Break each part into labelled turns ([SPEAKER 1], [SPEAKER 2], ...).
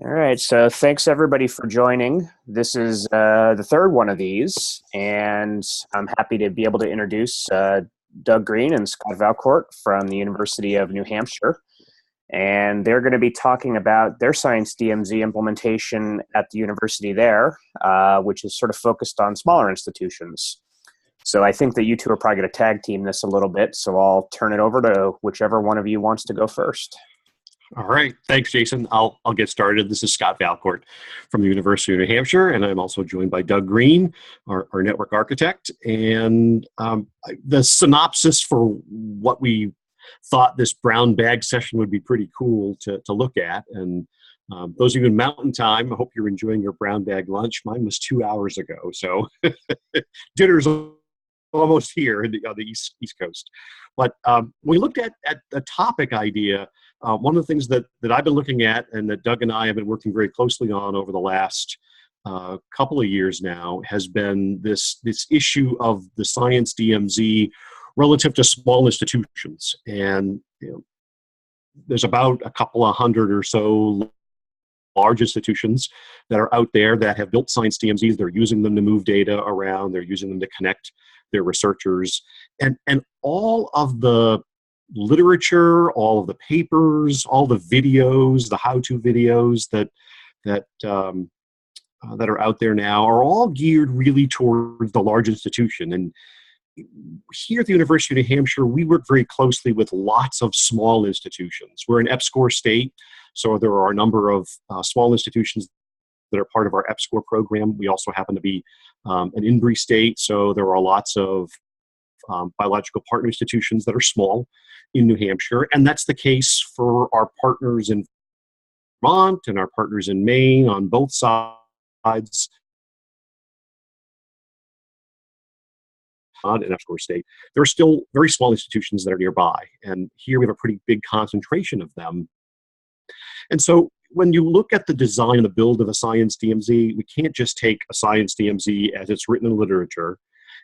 [SPEAKER 1] All right, so thanks everybody for joining. This is the third one of these, and I'm happy to be able to introduce Doug Greene and Scott Valcourt from the University of New Hampshire. And they're going to be talking about their Science DMZ implementation at the university there, which is sort of focused on smaller institutions. So I think that you two are probably going to tag team this a little bit, so I'll turn it over to whichever one of you wants to go first.
[SPEAKER 2] All right. Thanks, Jason. I'll get started. This is Scott Valcourt from the University of New Hampshire, and I'm also joined by Doug Greene, our network architect. And the synopsis for what we thought this brown bag session would be pretty cool to look at. And those of you in Mountain Time, I hope you're enjoying your brown bag lunch. Mine was 2 hours ago, so dinner's almost here on the East Coast. But when we looked at the topic idea, one of the things that I've been looking at and that Doug and I have been working very closely on over the last couple of years now has been this issue of the Science DMZ relative to small institutions. And there's about a couple of hundred or so large institutions that are out there that have built Science DMZs. They're using them to move data around. They're using them to connect their researchers. And all of the literature, all of the papers, all the videos, the how-to videos that are out there now are all geared really towards the large institution. And here at the University of New Hampshire, we work very closely with lots of small institutions. We're an EPSCoR state, so there are a number of small institutions that are part of our EPSCoR program. We also happen to be an INBRI state, so there are lots of biological partner institutions that are small in New Hampshire, and that's the case for our partners in Vermont and our partners in Maine on both sides. In EPSCoR state, there are still very small institutions that are nearby, and here we have a pretty big concentration of them. And so when you look at the design and the build of a Science DMZ, we can't just take a Science DMZ as it's written in literature,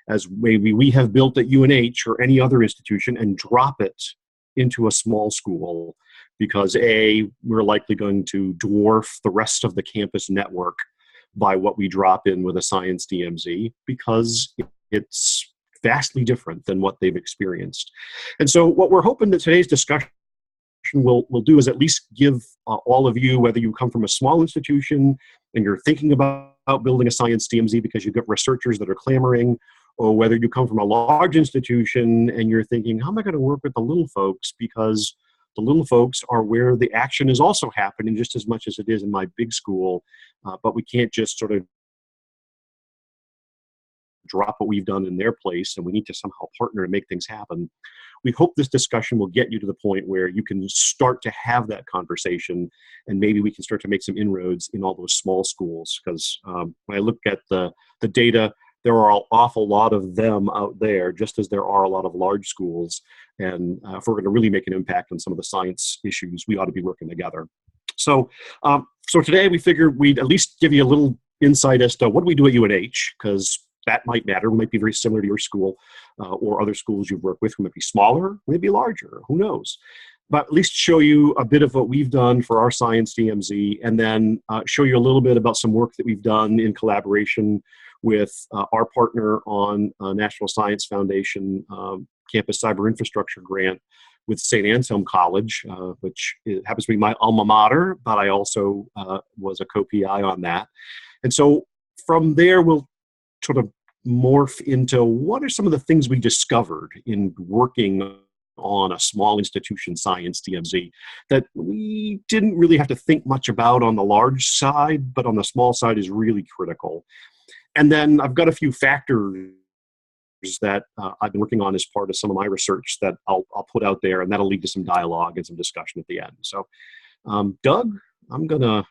[SPEAKER 2] as maybe we have built at UNH or any other institution, and drop it into a small school, because A, we're likely going to dwarf the rest of the campus network by what we drop in with a Science DMZ, because it's vastly different than what they've experienced. And so what we're hoping that today's discussion will do is at least give all of you, whether you come from a small institution and you're thinking about building a Science DMZ because you've got researchers that are clamoring, or whether you come from a large institution and you're thinking, how am I going to work with the little folks? Because the little folks are where the action is also happening just as much as it is in my big school, but we can't just sort of drop what we've done in their place, and we need to somehow partner and make things happen. We hope this discussion will get you to the point where you can start to have that conversation, and maybe we can start to make some inroads in all those small schools, because when I look at the data, there are an awful lot of them out there, just as there are a lot of large schools. And if we're going to really make an impact on some of the science issues, we ought to be working together. So today we figured we'd at least give you a little insight as to what do we do at UNH, because that might matter. It might be very similar to your school or other schools you've worked with, who might be smaller, maybe larger, who knows. But at least show you a bit of what we've done for our Science DMZ, and then show you a little bit about some work that we've done in collaboration with our partner on National Science Foundation Campus Cyber Infrastructure Grant with St. Anselm College, which happens to be my alma mater, but I also was a co-PI on that. And so from there, we'll sort of morph into what are some of the things we discovered in working on a small institution Science DMZ that we didn't really have to think much about on the large side, but on the small side is really critical. And then I've got a few factors that I've been working on as part of some of my research that I'll put out there, and that'll lead to some dialogue and some discussion at the end. So, Doug, I'm going to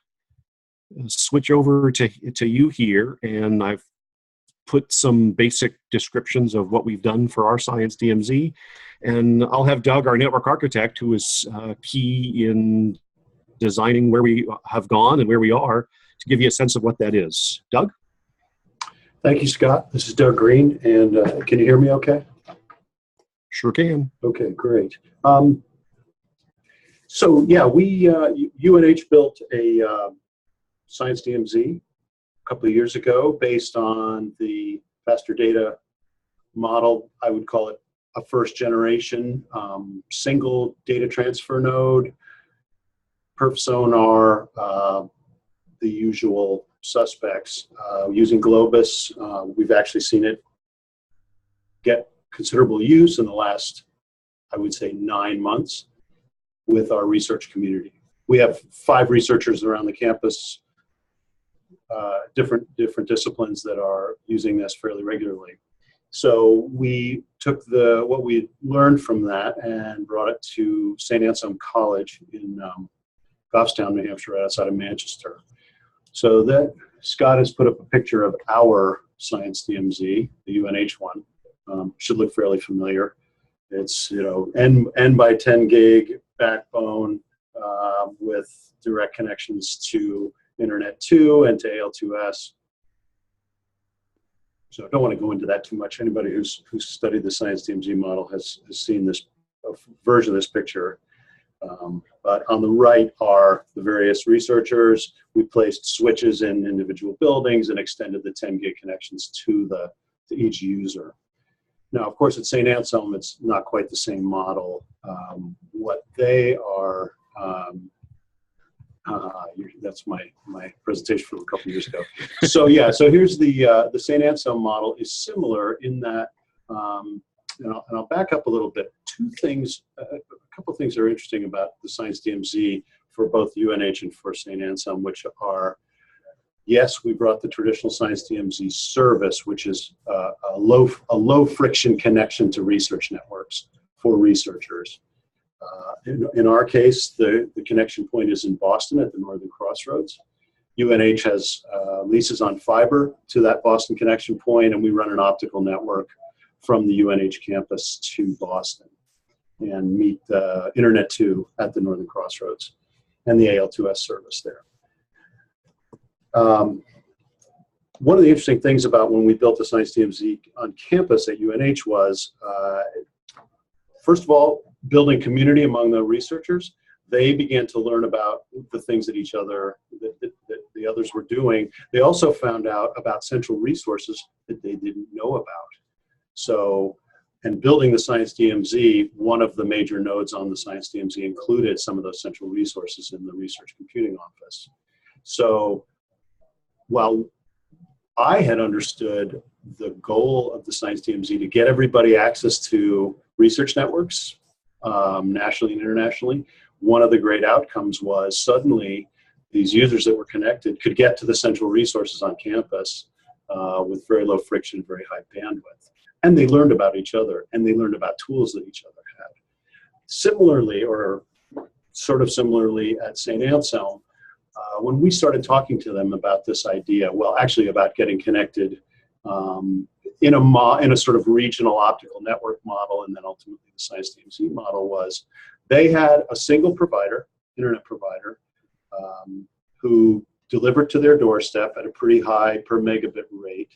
[SPEAKER 2] switch over to you here, and I've put some basic descriptions of what we've done for our Science DMZ, and I'll have Doug, our network architect, who is key in designing where we have gone and where we are, to give you a sense of what that is. Doug?
[SPEAKER 3] Thank you, Scott. This is Doug Greene, and can you hear me okay?
[SPEAKER 2] Sure can.
[SPEAKER 3] Okay, great. So yeah, we UNH built a Science DMZ a couple of years ago based on the faster data model. I would call it a first generation single data transfer node, perf sonar, the usual suspects. Using Globus, we've actually seen it get considerable use in the last, I would say, 9 months with our research community. We have 5 researchers around the campus, different disciplines that are using this fairly regularly. So we took what we learned from that and brought it to St. Anselm College in Goffstown, New Hampshire, right outside of Manchester. So that Scott has put up a picture of our Science DMZ, the UNH one. Should look fairly familiar. It's, you know, N by 10 gig backbone with direct connections to Internet 2 and to AL2S. So I don't want to go into that too much. Anybody who's studied the Science DMZ model has seen this version of this picture. But on the right are the various researchers. We placed switches in individual buildings and extended the 10 gig connections to each user. Now, of course, at St. Anselm, it's not quite the same model. What they are, that's my presentation from a couple of years ago. So yeah, so here's the St. Anselm model is similar in that, and I'll back up a little bit. A couple of things are interesting about the Science DMZ for both UNH and for St. Anselm, which are, yes, we brought the traditional Science DMZ service, which is a low friction connection to research networks for researchers. In our case, the connection point is in Boston at the Northern Crossroads. UNH has leases on fiber to that Boston connection point, and we run an optical network from the UNH campus to Boston and meet the Internet 2 at the Northern Crossroads and the AL2S service there. One of the interesting things about when we built the Science DMZ on campus at UNH was, first of all, building community among the researchers. They began to learn about the things that that the others were doing. They also found out about central resources that they didn't know about. So, and building the Science DMZ, one of the major nodes on the Science DMZ included some of those central resources in the research computing office. So, while I had understood the goal of the Science DMZ to get everybody access to research networks, nationally and internationally, one of the great outcomes was suddenly these users that were connected could get to the central resources on campus with very low friction, very high bandwidth. And they learned about each other, and they learned about tools that each other had. Similarly, or sort of similarly at St. Anselm, when we started talking to them about this idea, well, actually about getting connected in a sort of regional optical network model, and then ultimately the Science DMZ model was, they had a single provider, internet provider, who delivered to their doorstep at a pretty high per megabit rate.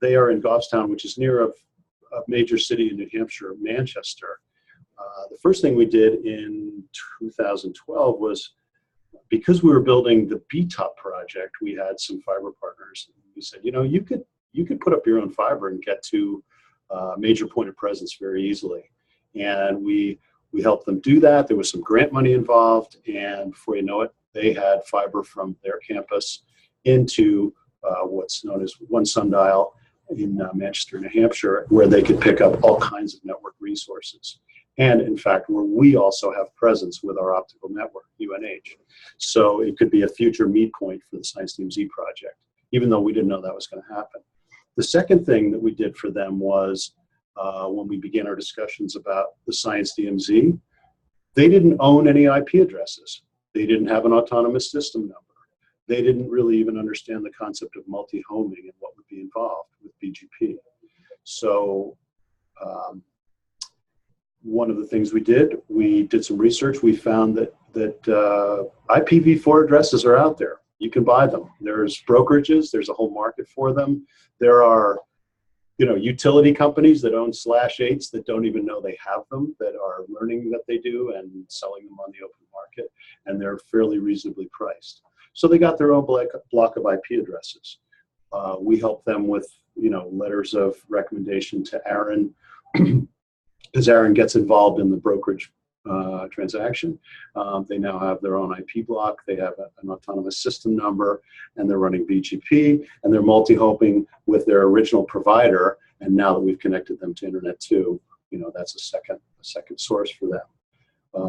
[SPEAKER 3] They are in Goffstown, which is near a major city in New Hampshire, Manchester. The first thing we did in 2012 was, because we were building the BTOP project, we had some fiber partners. We said, you know, you could put up your own fiber and get to a major point of presence very easily. And we helped them do that. There was some grant money involved, and before you know it, they had fiber from their campus into what's known as One Sundial in Manchester, New Hampshire, where they could pick up all kinds of network resources. And in fact, where we also have presence with our optical network, UNH. So it could be a future meet point for the Science DMZ project, even though we didn't know that was going to happen. The second thing that we did for them was, when we began our discussions about the Science DMZ, they didn't own any IP addresses. They didn't have an autonomous system number. They didn't really even understand the concept of multi-homing and what would be involved with BGP. So one of the things we did some research. We found that IPv4 addresses are out there. You can buy them. There's brokerages. There's a whole market for them. There are, you know, utility companies that own /8s that don't even know they have them, that are learning that they do and selling them on the open market, and they're fairly reasonably priced. So they got their own block of IP addresses. We help them with, letters of recommendation to Aaron, as Aaron gets involved in the brokerage transaction. They now have their own IP block. They have an autonomous system number, and they're running BGP, and they're multi-hoping with their original provider. And now that we've connected them to Internet 2, that's a second source for them.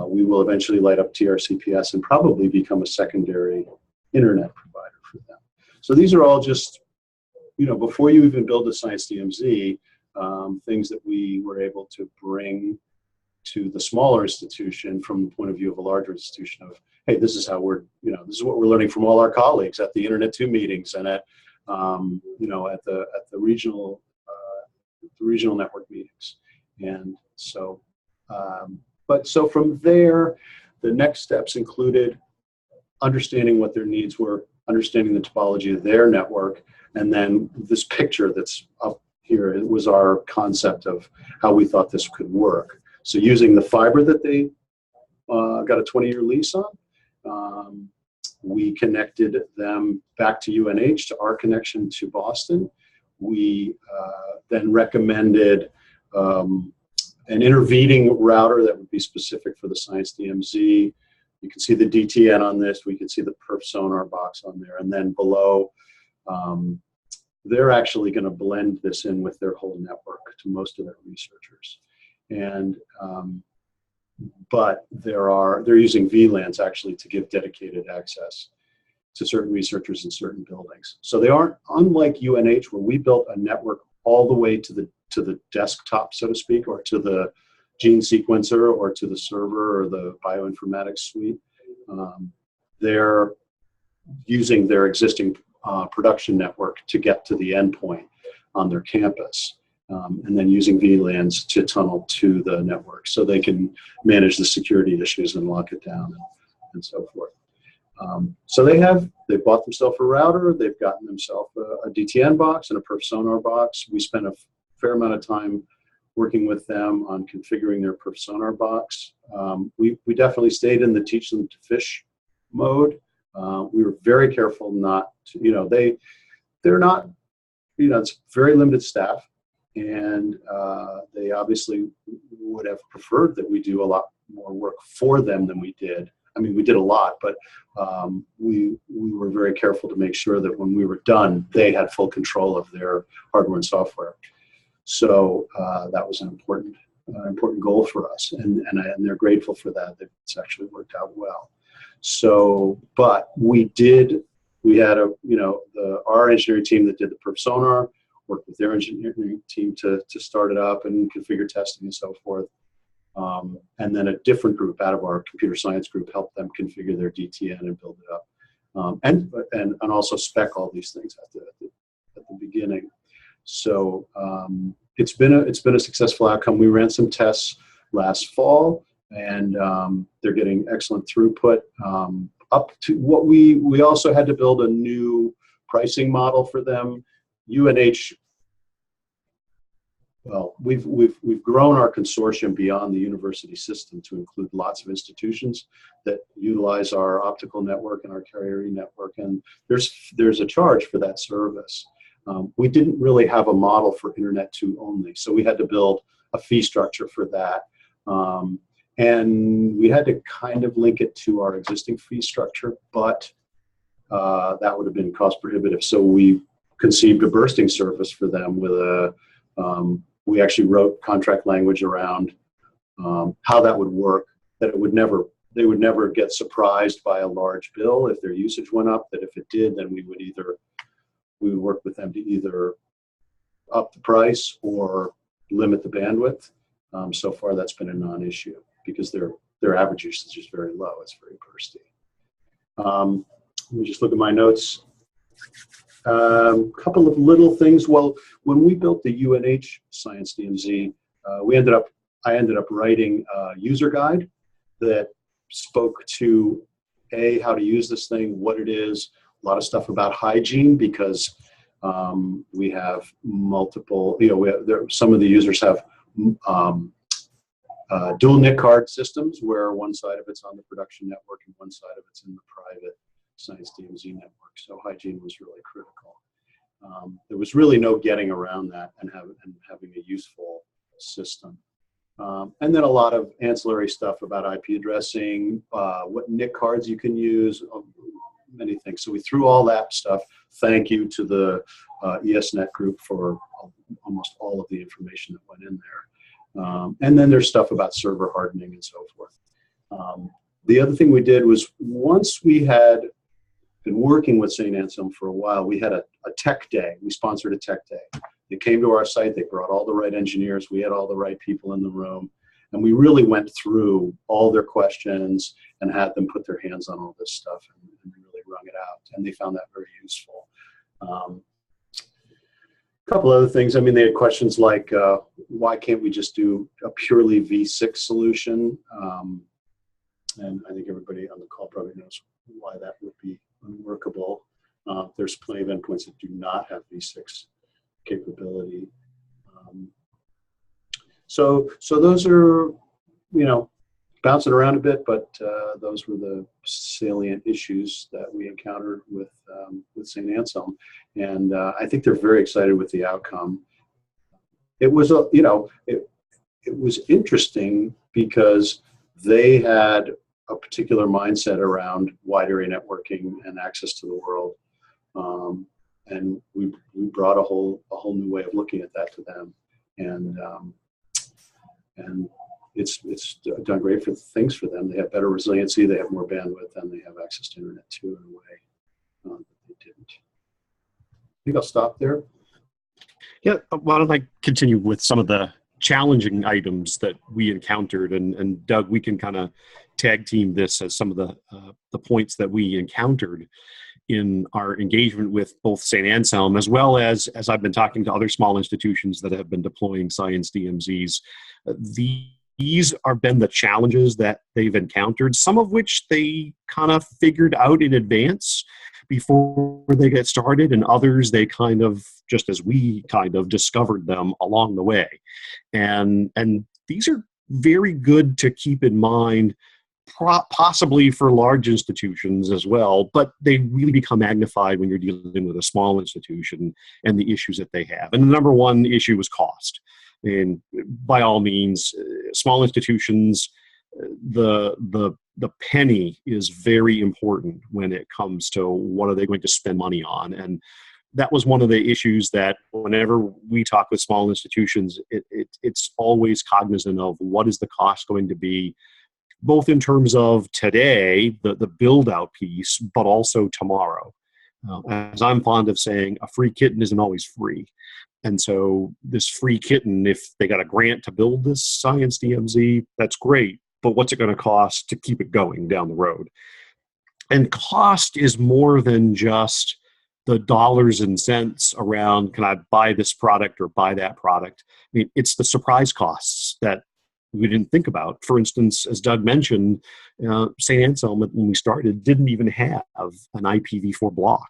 [SPEAKER 3] We will eventually light up TRCPS and probably become a secondary internet provider for them. So these are all just, before you even build a Science DMZ, things that we were able to bring to the smaller institution from the point of view of a larger institution of, hey, this is how this is what we're learning from all our colleagues at the Internet 2 meetings and at the regional network meetings. And so, so from there, the next steps included understanding what their needs were, understanding the topology of their network, and then this picture that's up here, it was our concept of how we thought this could work. So using the fiber that they got a 20-year lease on, we connected them back to UNH, to our connection to Boston. We then recommended an intervening router that would be specific for the Science DMZ. You can see the DTN on this. We can see the perf sonar box on there. And then below, they're actually going to blend this in with their whole network to most of their researchers. And but they're using VLANs actually to give dedicated access to certain researchers in certain buildings. So they aren't, unlike UNH, where we built a network all the way to the desktop, so to speak, or to the gene sequencer, or to the server, or the bioinformatics suite. They're using their existing production network to get to the endpoint on their campus, and then using VLANs to tunnel to the network so they can manage the security issues and lock it down and so forth. So they've bought themselves a router, they've gotten themselves a DTN box and a perf sonar box. We spent a fair amount of time working with them on configuring their perf sonar box. We definitely stayed in the teach them to fish mode. We were very careful not to, they're not, it's very limited staff, and they obviously would have preferred that we do a lot more work for them than we did. I mean, we did a lot, but we were very careful to make sure that when we were done, they had full control of their hardware and software. So that was an important goal for us, and they're grateful for that. It's actually worked out well. So, but we had our engineering team that did the perf sonar worked with their engineering team to start it up and configure testing and so forth. And then a different group out of our computer science group helped them configure their DTN and build it up, and also spec all these things at the beginning. So it's been a successful outcome. We ran some tests last fall, and they're getting excellent throughput. Up to what we also had to build a new pricing model for them. UNH. Well, we've grown our consortium beyond the university system to include lots of institutions that utilize our optical network and our carrier network, and there's a charge for that service. We didn't really have a model for Internet 2 only, so we had to build a fee structure for that, and we had to kind of link it to our existing fee structure, but that would have been cost prohibitive. So we conceived a bursting service for them with a we actually wrote contract language around how that would work, that they would never get surprised by a large bill if their usage went up, that if it did, then we would work with them to either up the price or limit the bandwidth. So far that's been a non-issue because their average usage is very low, it's very bursty. Let me just look at my notes. Couple of little things. Well, when we built the UNH Science DMZ, I ended up writing a user guide that spoke to how to use this thing, what it is, a lot of stuff about hygiene, because we have multiple, some of the users have dual NIC card systems where one side of it's on the production network and one side of it's in the private Science DMZ network. So hygiene was really critical. There was really no getting around that and having a useful system. And then a lot of ancillary stuff about IP addressing, what NIC cards you can use, many things. So we threw all that stuff. Thank you to the ESNet group for almost all of the information that went in there. And then there's stuff about server hardening and so forth. The other thing we did was, once we had been working with St. Anselm for a while, we had a tech day. We sponsored a tech day. They came to our site, they brought all the right engineers, we had all the right people in the room, and we really went through all their questions and had them put their hands on all this stuff and really wrung it out, and they found that very useful. A couple other things, I mean, they had questions like, why can't we just do a purely V6 solution? And I think everybody on the call probably knows why that would be unworkable. There's plenty of endpoints that do not have V6 capability. So those are, bouncing around a bit, but those were the salient issues that we encountered with St. Anselm, and I think they're very excited with the outcome. It was it was interesting because they had a particular mindset around wide area networking and access to the world. And we brought a whole new way of looking at that to them, and it's done great things for them. They have better resiliency, they have more bandwidth, and they have access to internet too in a way that they didn't. I think I'll stop there.
[SPEAKER 2] Yeah, why don't I continue with some of the challenging items that we encountered, and Doug, we can kind of tag team this as some of the points that we encountered in our engagement with both St. Anselm, as well as I've been talking to other small institutions that have been deploying Science DMZs. These have been the challenges that they've encountered, some of which they kind of figured out in advance before they get started, and others they kind of, just as we kind of discovered them along the way. And these are very good to keep in mind, possibly for large institutions as well, but they really become magnified when you're dealing with a small institution and the issues that they have. And the number one issue was cost. And by all means, small institutions, the penny is very important when it comes to what are they going to spend money on. And that was one of the issues that whenever we talk with small institutions, it's always cognizant of what is the cost going to be, both in terms of today, the build-out piece, but also tomorrow. As I'm fond of saying, a free kitten isn't always free. And so this free kitten, if they got a grant to build this Science DMZ, that's great, but what's it going to cost to keep it going down the road? And cost is more than just the dollars and cents around, can I buy this product or buy that product? I mean, it's the surprise costs that we didn't think about. For instance, as Doug mentioned, St. Anselm, when we started, didn't even have an IPv4 block.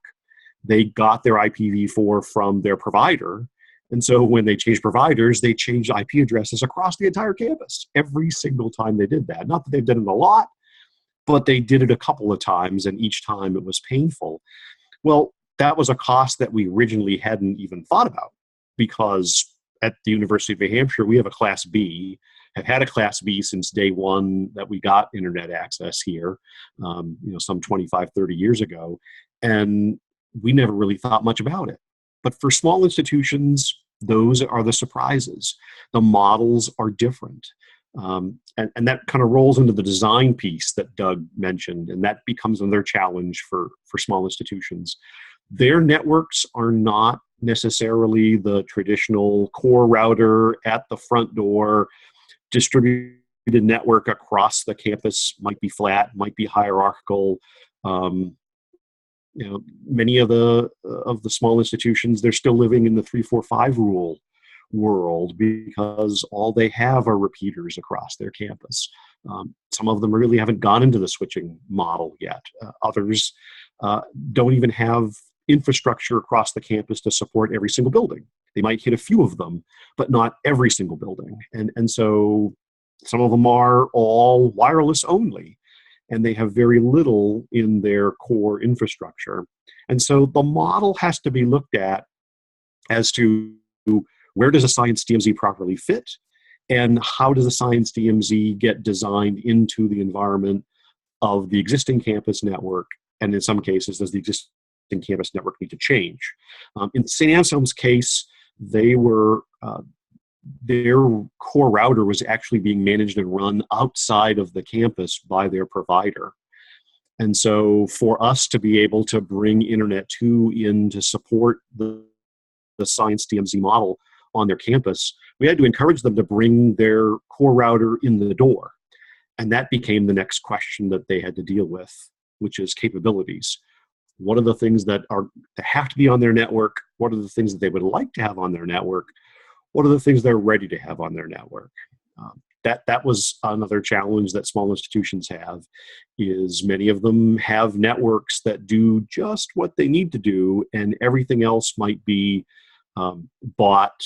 [SPEAKER 2] They got their IPv4 from their provider. And so when they changed providers, they changed IP addresses across the entire campus every single time they did that. Not that they've done it a lot, but they did it a couple of times, and each time it was painful. Well, that was a cost that we originally hadn't even thought about, because at the University of New Hampshire, we have a Class B, have had a Class B since day one that we got internet access here, some 25, 30 years ago, and we never really thought much about it. But for small institutions, those are the surprises. The models are different. And that kind of rolls into the design piece that Doug mentioned, and that becomes another challenge for small institutions. Their networks are not necessarily the traditional core router at the front door. Distributed network across the campus might be flat, might be hierarchical. Many of the small institutions, they're still living in the 3-4-5 rule world, because all they have are repeaters across their campus. Some of them really haven't gone into the switching model yet. Others don't even have infrastructure across the campus to support every single building. They might hit a few of them, but not every single building. And so some of them are all wireless only. and they have very little in their core infrastructure. And so the model has to be looked at as to where does a Science DMZ properly fit, and how does a Science DMZ get designed into the environment of the existing campus network, and in some cases, does the existing campus network need to change? In St. Anselm's case, they were their core router was actually being managed and run outside of the campus by their provider. And so for us to be able to bring Internet 2 in to support the Science DMZ model on their campus, we had to encourage them to bring their core router in the door. And that became the next question that they had to deal with, which is capabilities. What are the things that have to be on their network? What are the things that they would like to have on their network? What are the things they're ready to have on their network? That was another challenge that small institutions have, is many of them have networks that do just what they need to do, and everything else might be bought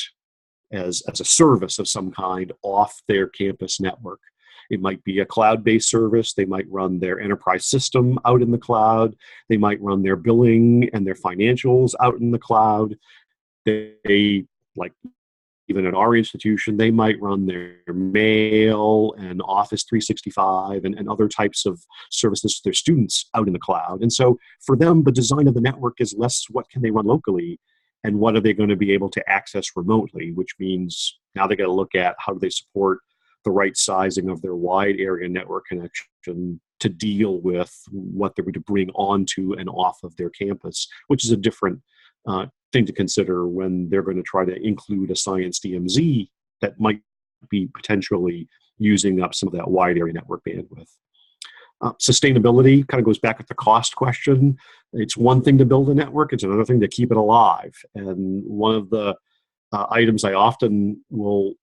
[SPEAKER 2] as a service of some kind off their campus network. It might be a cloud-based service. They might run their enterprise system out in the cloud. They might run their billing and their financials out in the cloud. They, like even at our institution, they might run their mail and Office 365 and other types of services to their students out in the cloud. And so for them, the design of the network is less what can they run locally and what are they going to be able to access remotely, which means now they got to look at how do they support the right sizing of their wide area network connection to deal with what they're going to bring onto and off of their campus, which is a different thing to consider when they're going to try to include a Science DMZ that might be potentially using up some of that wide area network bandwidth. Sustainability kind of goes back at the cost question. It's one thing to build a network, it's another thing to keep it alive. And one of the items I often will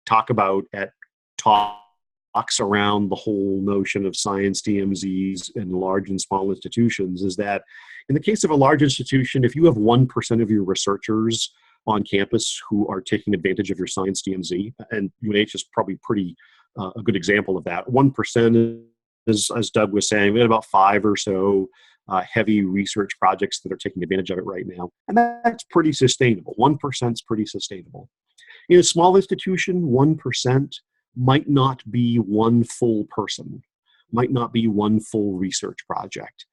[SPEAKER 2] talk about at talks around the whole notion of Science DMZs in large and small institutions is that in the case of a large institution, if you have 1% of your researchers on campus who are taking advantage of your Science DMZ, and UNH is probably pretty a good example of that. 1% is, as Doug was saying, we had about 5 or so heavy research projects that are taking advantage of it right now. And that's pretty sustainable. 1% is pretty sustainable. In a small institution, 1% might not be one full person, might not be one full research project.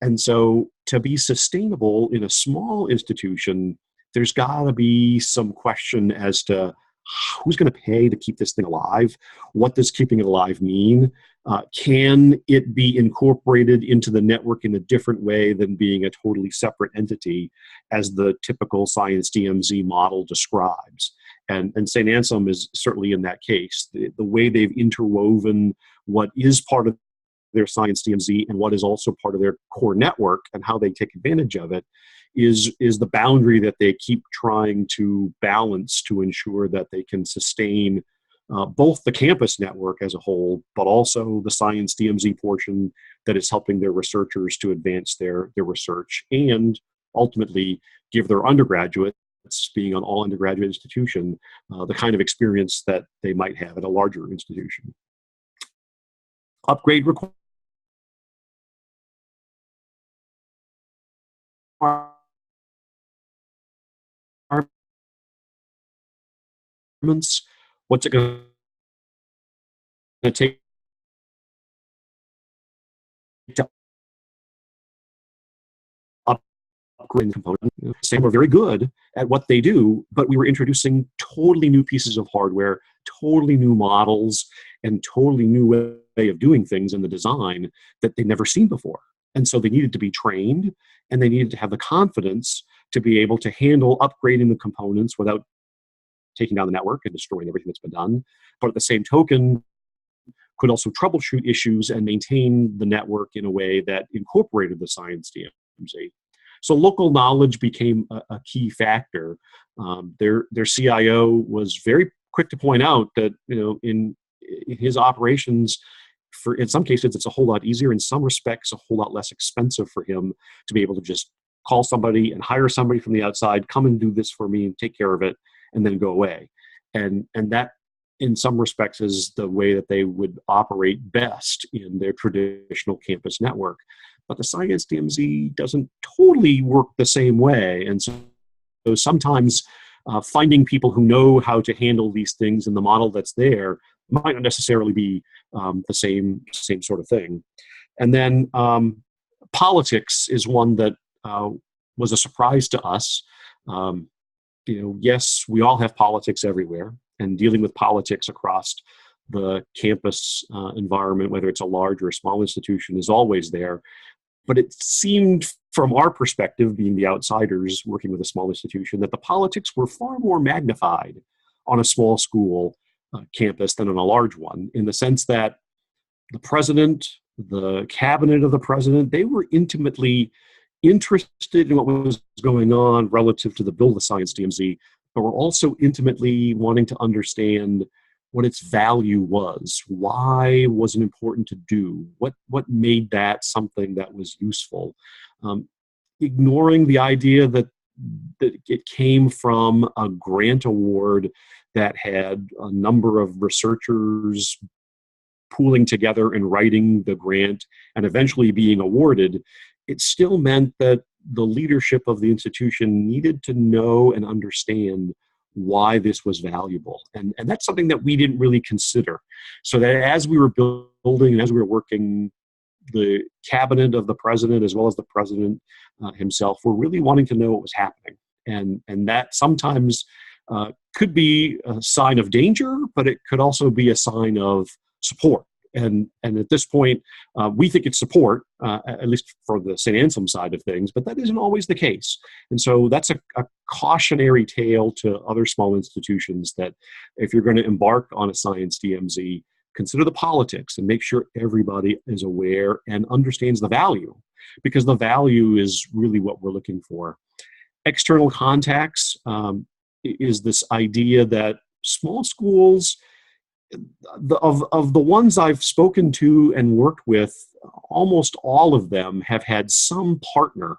[SPEAKER 2] And so to be sustainable in a small institution, there's got to be some question as to who's going to pay to keep this thing alive? What does keeping it alive mean? Can it be incorporated into the network in a different way than being a totally separate entity, as the typical Science DMZ model describes? And St. Anselm is certainly in that case. The way they've interwoven what is part of their Science DMZ and what is also part of their core network and how they take advantage of it is the boundary that they keep trying to balance to ensure that they can sustain both the campus network as a whole, but also the Science DMZ portion that is helping their researchers to advance their research and ultimately give their undergraduates, being an all undergraduate institution, the kind of experience that they might have at a larger institution. Upgrade requirements. What's it going to take to upgrade the component? Sam were very good at what they do, but we were introducing totally new pieces of hardware, totally new models, and totally new way of doing things in the design that they'd never seen before. And so they needed to be trained, and they needed to have the confidence to be able to handle upgrading the components without taking down the network and destroying everything that's been done. But at the same token, could also troubleshoot issues and maintain the network in a way that incorporated the Science DMZ. So local knowledge became a key factor. Their CIO was very quick to point out that, in his operations, in some cases, it's a whole lot easier. In some respects, a whole lot less expensive for him to be able to just call somebody and hire somebody from the outside, come and do this for me and take care of it, and then go away. And that in some respects is the way that they would operate best in their traditional campus network. But the Science DMZ doesn't totally work the same way. And so sometimes finding people who know how to handle these things in the model that's there might not necessarily be the same sort of thing. And then politics is one that was a surprise to us. Yes, we all have politics everywhere, and dealing with politics across the campus environment, whether it's a large or a small institution, is always there. But it seemed, from our perspective, being the outsiders working with a small institution, that the politics were far more magnified on a small school campus than on a large one, in the sense that the president, the cabinet of the president, they were intimately interested in what was going on relative to the build of Science DMZ, but were also intimately wanting to understand what its value was. Why was it important to do? What made that something that was useful? Ignoring the idea that it came from a grant award that had a number of researchers pooling together and writing the grant and eventually being awarded, it still meant that the leadership of the institution needed to know and understand why this was valuable. And that's something that we didn't really consider. So that as we were building and as we were working, the cabinet of the president as well as the president himself were really wanting to know what was happening. And that sometimes could be a sign of danger, but it could also be a sign of support. And at this point, we think it's support, at least for the St. Anselm side of things, but that isn't always the case. And so that's a cautionary tale to other small institutions that if you're going to embark on a Science DMZ, consider the politics and make sure everybody is aware and understands the value, because the value is really what we're looking for. External contacts is this idea that small schools, of the ones I've spoken to and worked with, almost all of them have had some partner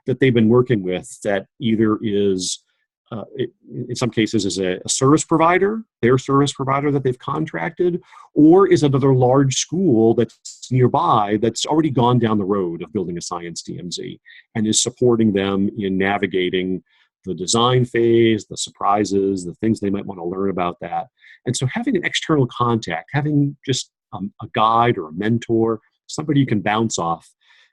[SPEAKER 2] that they've been working with that either is, in some cases, is a service provider, their service provider that they've contracted, or is another large school that's nearby that's already gone down the road of building a Science DMZ and is supporting them in navigating the design phase, the surprises, the things they might want to learn about that. And so having an external contact, having just a guide or a mentor, somebody you can bounce off,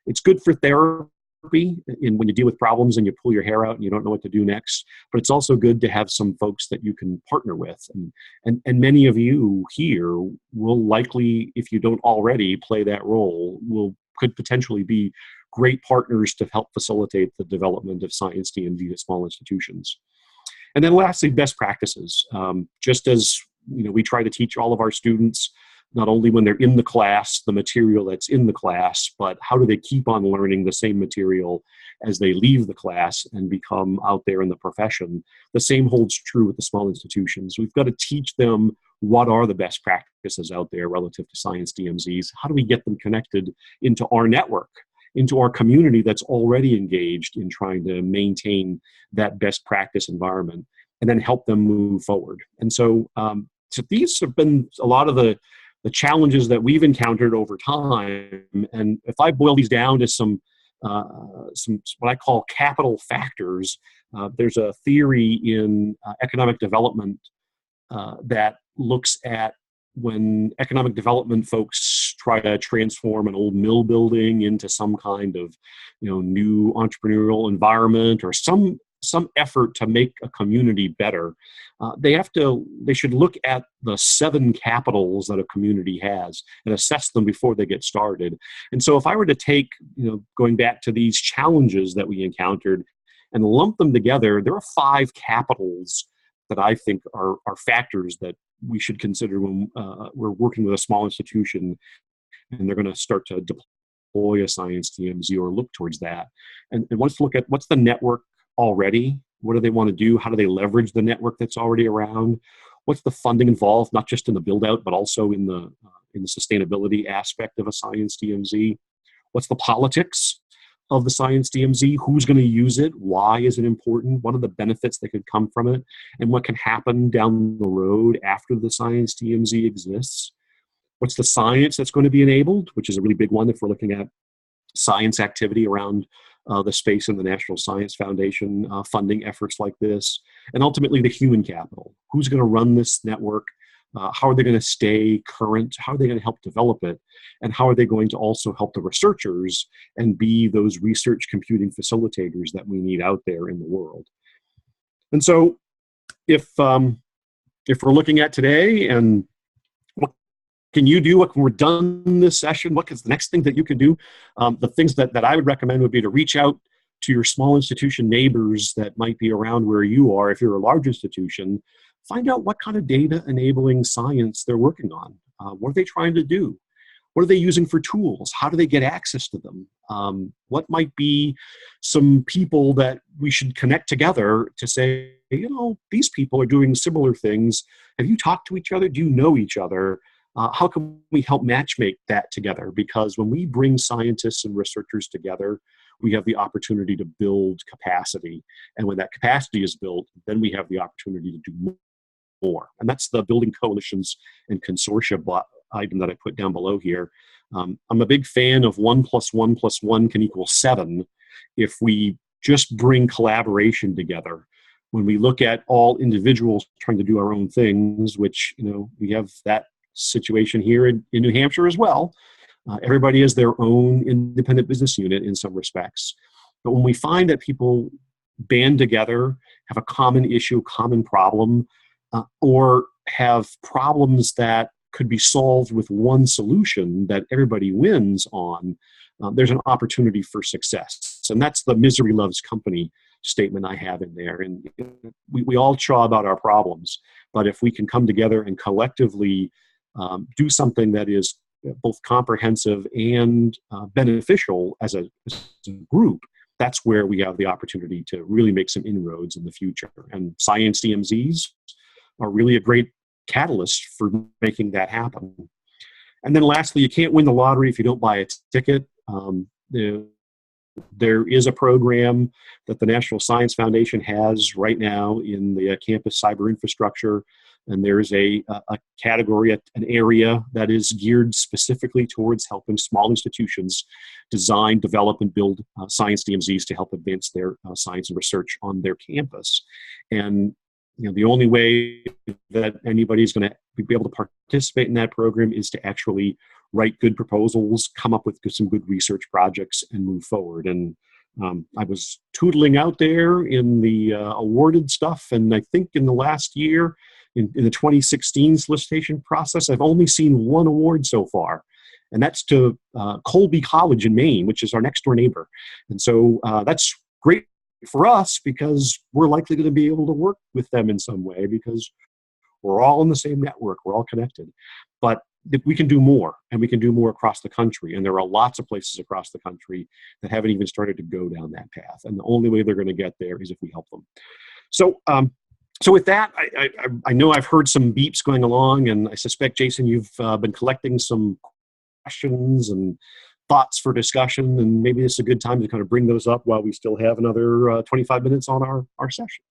[SPEAKER 2] it's good for therapy when you deal with problems and you pull your hair out and you don't know what to do next. But it's also good to have some folks that you can partner with. And many of you here will likely, if you don't already play that role, could potentially be great partners to help facilitate the development of Science DMZ at small institutions. And then lastly, best practices. Just as we try to teach all of our students, not only when they're in the class, the material that's in the class, but how do they keep on learning the same material as they leave the class and become out there in the profession. The same holds true with the small institutions. We've got to teach them what are the best practices out there relative to Science DMZs. How do we get them connected into our network, into our community that's already engaged in trying to maintain that best practice environment, and then help them move forward. And so these have been a lot of the challenges that we've encountered over time. And if I boil these down to some what I call capital factors, there's a theory in economic development that looks at when economic development folks try to transform an old mill building into some kind of new entrepreneurial environment or some effort to make a community better, they should look at the 7 capitals that a community has and assess them before they get started. And so if I were to take, going back to these challenges that we encountered and lump them together, there are 5 capitals that I think are factors that we should consider when we're working with a small institution and they're going to start to deploy a Science DMZ or look towards that. And let's look at what's the network already. What do they want to do? How do they leverage the network that's already around? What's the funding involved, not just in the build out, but also in the sustainability aspect of a Science DMZ? What's the politics? of the Science DMZ, who's going to use it, why is it important, what are the benefits that could come from it, and what can happen down the road after the Science DMZ exists. What's the science that's going to be enabled, which is a really big one if we're looking at science activity around the space and the National Science Foundation funding efforts like this, and ultimately the human capital. Who's going to run this network? How are they going to stay current? How are they going to help develop it? And how are they going to also help the researchers and be those research computing facilitators that we need out there in the world? And so if we're looking at today and what can you do, what can we're done in this session, what is the next thing that you can do? The things that I would recommend would be to reach out to your small institution neighbors that might be around where you are. If you're a large institution, find out what kind of data enabling science they're working on. What are they trying to do? What are they using for tools? How do they get access to them? What might be some people that we should connect together to say, you know, these people are doing similar things. Have you talked to each other? Do you know each other? How can we help matchmake that together? Because when we bring scientists and researchers together, we have the opportunity to build capacity. And when that capacity is built, then we have the opportunity to do more. And that's the building coalitions and consortia item that I put down below here. I'm a big fan of 1 + 1 + 1 can equal 7 if we just bring collaboration together. When we look at all individuals trying to do our own things, which, you know, we have that situation here in New Hampshire as well. Everybody has their own independent business unit in some respects. But when we find that people band together, have a common issue, common problem, or have problems that could be solved with one solution that everybody wins on, there's an opportunity for success. And that's the misery loves company statement I have in there. And we all chaw about our problems, but if we can come together and collectively do something that is both comprehensive and beneficial as a group, that's where we have the opportunity to really make some inroads in the future. And Science DMZs are really a great catalyst for making that happen. And then lastly, you can't win the lottery if you don't buy a ticket. There is a program that the National Science Foundation has right now in the campus cyber infrastructure. And there's a category, an area that is geared specifically towards helping small institutions design, develop, and build Science DMZs to help advance their science and research on their campus. And you know, the only way that anybody's going to be able to participate in that program is to actually write good proposals, come up with some good research projects, and move forward. And I was tootling out there in the awarded stuff, and I think in the last year, in the 2016 solicitation process, I've only seen one award so far, and that's to Colby College in Maine, which is our next door neighbor. And so that's great for us because we're likely going to be able to work with them in some way because we're all in the same network, we're all connected. But we can do more, and we can do more across the country. And there are lots of places across the country that haven't even started to go down that path. And the only way they're going to get there is if we help them. So, so with that, I know I've heard some beeps going along, and I suspect, Jason, you've been collecting some questions and thoughts for discussion, and maybe it's a good time to kind of bring those up while we still have another 25 minutes on our session.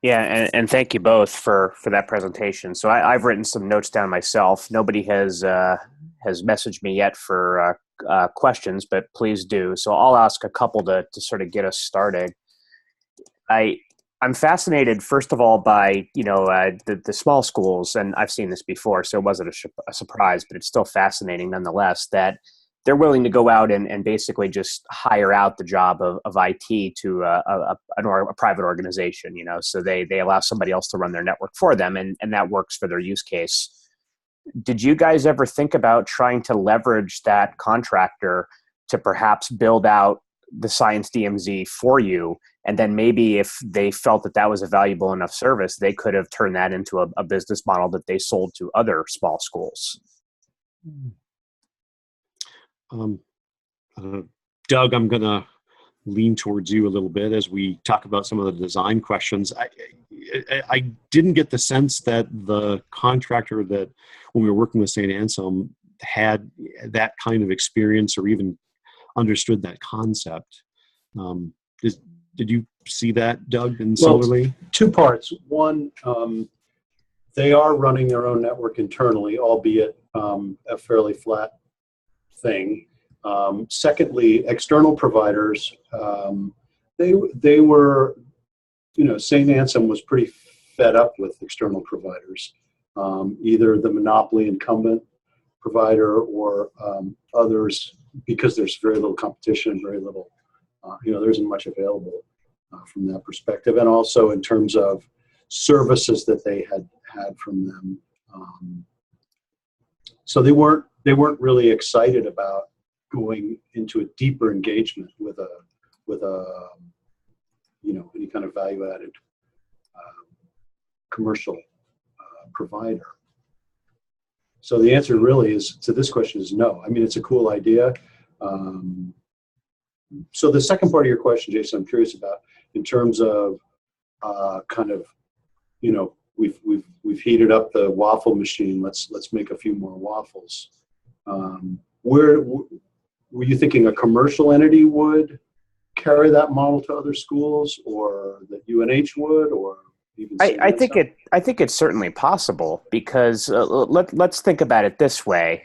[SPEAKER 1] Yeah, and thank you both for that presentation. So I've written some notes down myself. Nobody has messaged me yet for questions, but please do. So I'll ask a couple to sort of get us started. I'm fascinated, first of all, by the small schools, and I've seen this before, so it wasn't a surprise, but it's still fascinating nonetheless that they're willing to go out and basically just hire out the job of IT to a private organization, so they allow somebody else to run their network for them, and that works for their use case. Did you guys ever think about trying to leverage that contractor to perhaps build out the Science DMZ for you? And then maybe if they felt that was a valuable enough service, they could have turned that into a business model that they sold to other small schools.
[SPEAKER 2] Doug, I'm going to lean towards you a little bit as we talk about some of the design questions. I didn't get the sense that the contractor that when we were working with St. Anselm had that kind of experience or even understood that concept. Did you see that, Doug, and similarly?
[SPEAKER 3] Well, two parts. One, they are running their own network internally, albeit a fairly flat thing. Secondly, external providers, they were, St. Anselm was pretty fed up with external providers, either the monopoly incumbent provider or others, because there's very little competition, very little, there isn't much available from that perspective. And also in terms of services that they had from them. So they weren't really excited about going into a deeper engagement with a any kind of value-added commercial provider. So the answer really is to this question is no. I mean, it's a cool idea. So the second part of your question, Jason, I'm curious about in terms of we've heated up the waffle machine. Let's make a few more waffles. Were you thinking a commercial entity would carry that model to other schools, or that UNH would, or even?
[SPEAKER 1] I think it's certainly possible, because let's think about it this way.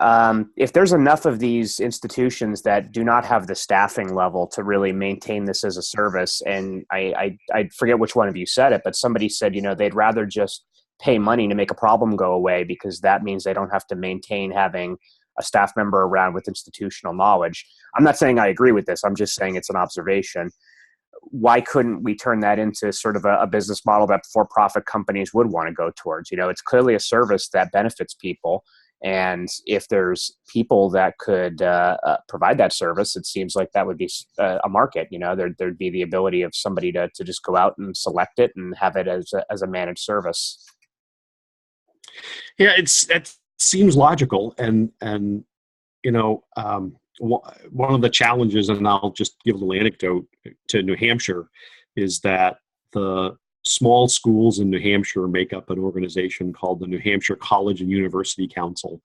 [SPEAKER 1] If there's enough of these institutions that do not have the staffing level to really maintain this as a service, and I forget which one of you said it, but somebody said, they'd rather just pay money to make a problem go away, because that means they don't have to maintain having a staff member around with institutional knowledge. I'm not saying I agree with this. I'm just saying it's an observation. Why couldn't we turn that into sort of a business model that for-profit companies would want to go towards? It's clearly a service that benefits people. And if there's people that could provide that service, it seems like that would be a market. There'd be the ability of somebody to just go out and select it and have it as a managed service.
[SPEAKER 2] Yeah, it seems logical, and one of the challenges, and I'll just give a little anecdote to New Hampshire, is that the small schools in New Hampshire make up an organization called the New Hampshire College and University Council.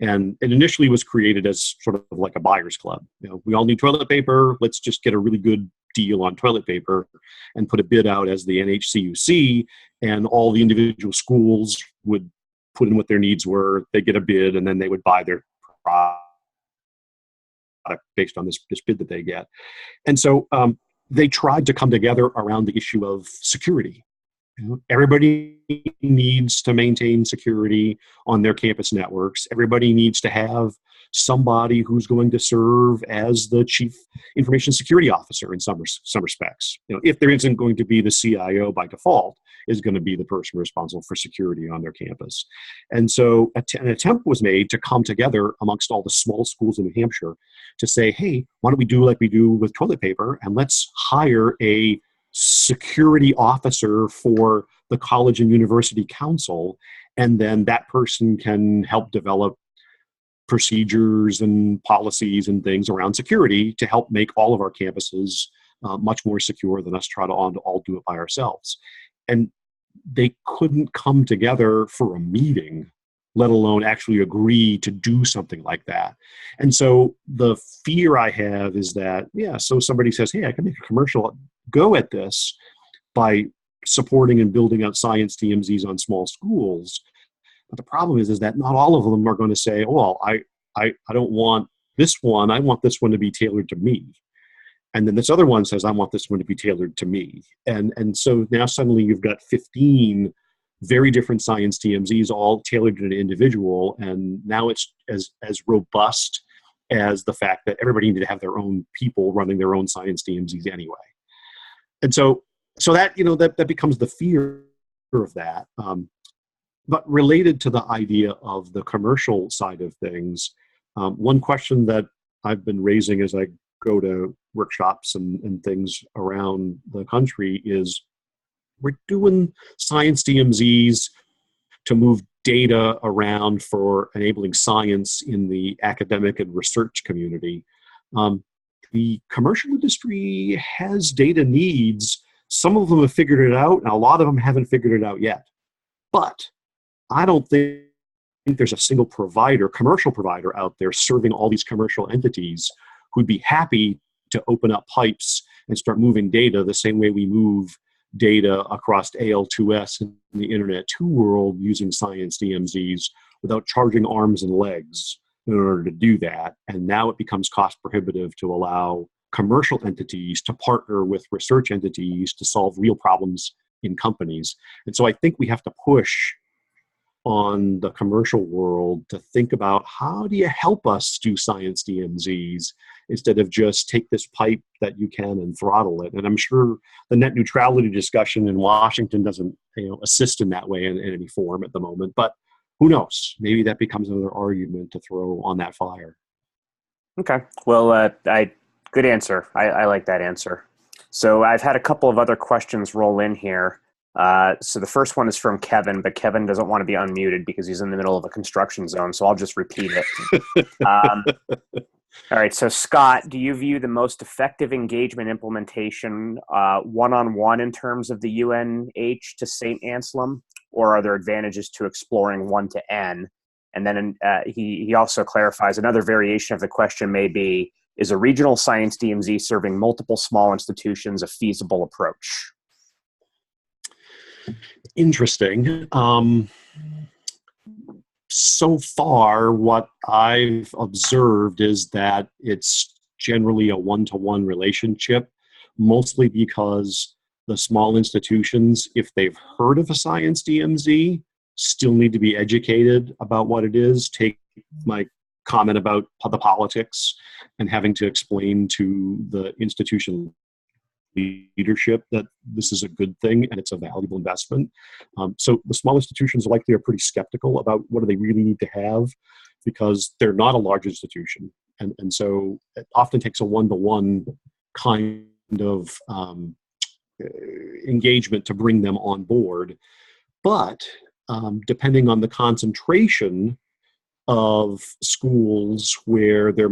[SPEAKER 2] And it initially was created as sort of like a buyer's club. We all need toilet paper. Let's just get a really good deal on toilet paper and put a bid out as the NHCUC, and all the individual schools would put in what their needs were. They get a bid, and then they would buy their product based on this bid that they get. And so they tried to come together around the issue of security. Everybody needs to maintain security on their campus networks. Everybody needs to have somebody who's going to serve as the chief information security officer in some respects. If there isn't going to be the CIO by default, is going to be the person responsible for security on their campus. And so an attempt was made to come together amongst all the small schools in New Hampshire to say, hey, why don't we do like we do with toilet paper, and let's hire a security officer for the college and university council, and then that person can help develop procedures and policies and things around security to help make all of our campuses much more secure than us try to all do it by ourselves. And they couldn't come together for a meeting, let alone actually agree to do something like that. And so the fear I have is that, so somebody says, hey, I can make a commercial go at this by supporting and building out Science DMZs on small schools. But the problem is that not all of them are going to say, well, I don't want this one. I want this one to be tailored to me. And then this other one says, I want this one to be tailored to me. And so now suddenly you've got 15 very different Science DMZs, all tailored to an individual. And now it's as robust as the fact that everybody needed to have their own people running their own Science DMZs anyway. And so that, that becomes the fear of that. But related to the idea of the commercial side of things, one question that I've been raising as I go to workshops and things around the country is, we're doing Science DMZs to move data around for enabling science in the academic and research community. The commercial industry has data needs. Some of them have figured it out, and a lot of them haven't figured it out yet. But I don't think there's a single commercial provider out there serving all these commercial entities who'd be happy to open up pipes and start moving data the same way we move data across AL2S and the Internet 2 world using Science DMZs without charging arms and legs in order to do that. And now it becomes cost prohibitive to allow commercial entities to partner with research entities to solve real problems in companies. And so I think we have to push on the commercial world to think about, how do you help us do Science DMZs instead of just take this pipe that you can and throttle it. And I'm sure the net neutrality discussion in Washington doesn't assist in that way in any form at the moment, but who knows? Maybe that becomes another argument to throw on that fire.
[SPEAKER 1] Okay. Well, good answer. I like that answer. So I've had a couple of other questions roll in here. So the first one is from Kevin, but Kevin doesn't want to be unmuted because he's in the middle of a construction zone. So I'll just repeat it. All right. So Scott, do you view the most effective engagement implementation one-on-one in terms of the UNH to St. Anselm, or are there advantages to exploring one to N? And then he also clarifies another variation of the question may be, is a regional Science DMZ serving multiple small institutions a feasible approach?
[SPEAKER 2] Interesting. So far, what I've observed is that it's generally a one-to-one relationship, mostly because the small institutions, if they've heard of a Science DMZ, still need to be educated about what it is. Take my comment about the politics and having to explain to the institution leadership that this is a good thing and it's a valuable investment. So the small institutions likely are pretty skeptical about what do they really need to have, because they're not a large institution. And so it often takes a one-to-one kind of engagement to bring them on board. But depending on the concentration of schools where there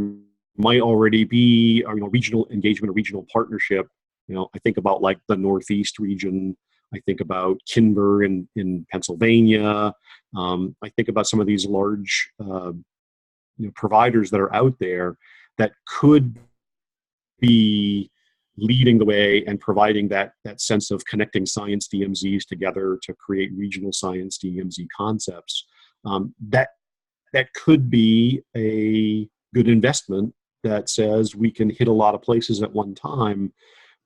[SPEAKER 2] might already be regional engagement or regional partnership, I think about like the Northeast region. I think about Kinver in Pennsylvania. I think about some of these large providers that are out there that could be leading the way and providing that sense of connecting Science DMZs together to create regional Science DMZ concepts. That could be a good investment that says we can hit a lot of places at one time.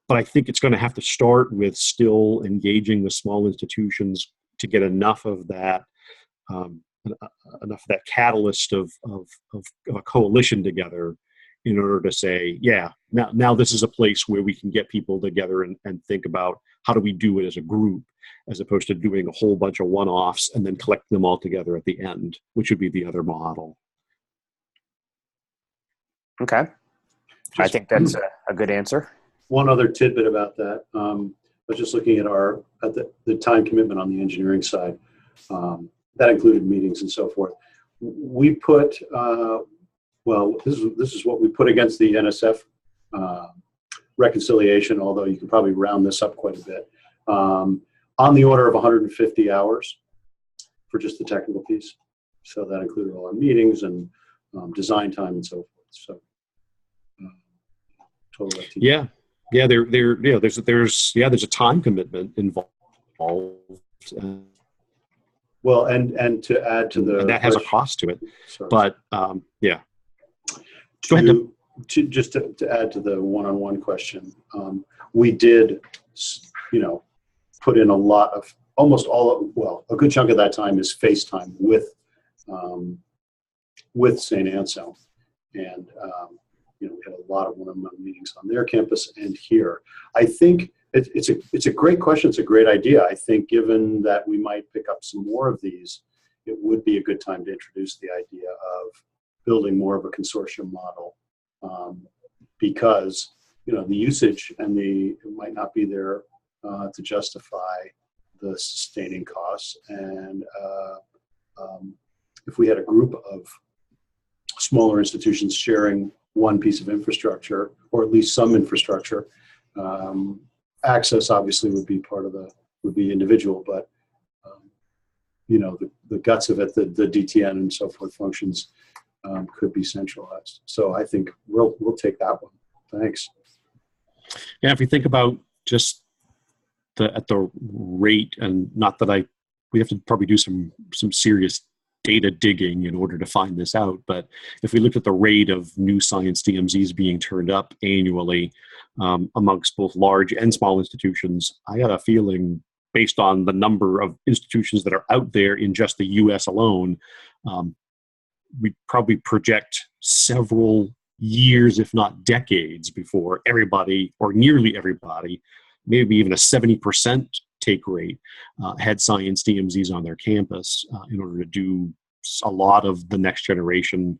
[SPEAKER 2] But I think it's going to have to start with still engaging the small institutions to get enough of that catalyst of a coalition together in order to say, yeah, now this is a place where we can get people together and think about how do we do it as a group, as opposed to doing a whole bunch of one-offs and then collecting them all together at the end, which would be the other model.
[SPEAKER 1] Okay. I think that's a good answer.
[SPEAKER 3] One other tidbit about that. I was just looking at the time commitment on the engineering side. That included meetings and so forth. We put, this is what we put against the NSF reconciliation, although you can probably round this up quite a bit, on the order of 150 hours for just the technical piece. So that included all our meetings and design time and so forth. So total FTE.
[SPEAKER 2] Yeah. Yeah, there's a time commitment involved.
[SPEAKER 3] Well, and to add to the,
[SPEAKER 2] and that has a cost to it.
[SPEAKER 3] Sorry.
[SPEAKER 2] But yeah, go ahead.
[SPEAKER 3] To add to the one-on-one question, we did, put in a lot of a good chunk of that time is FaceTime with St. Anselm, and we had a lot of one-on-one meetings on their campus and here. I think it's a great question. It's a great idea. I think given that we might pick up some more of these, it would be a good time to introduce the idea of building more of a consortium model, because the usage and it might not be there to justify the sustaining costs. And if we had a group of smaller institutions sharing one piece of infrastructure, or at least some infrastructure, access obviously would be individual, but the guts of it, the DTN and so forth functions, could be centralized. So I think we'll take that one. Thanks.
[SPEAKER 2] Yeah, if we think about just at the rate, and not that we have to probably do some serious data digging in order to find this out, but if we looked at the rate of new Science DMZs being turned up annually amongst both large and small institutions, I got a feeling, based on the number of institutions that are out there in just the US alone, we probably project several years, if not decades, before everybody, or nearly everybody, maybe even a 70% take rate, had Science DMZs on their campus in order to do a lot of the next generation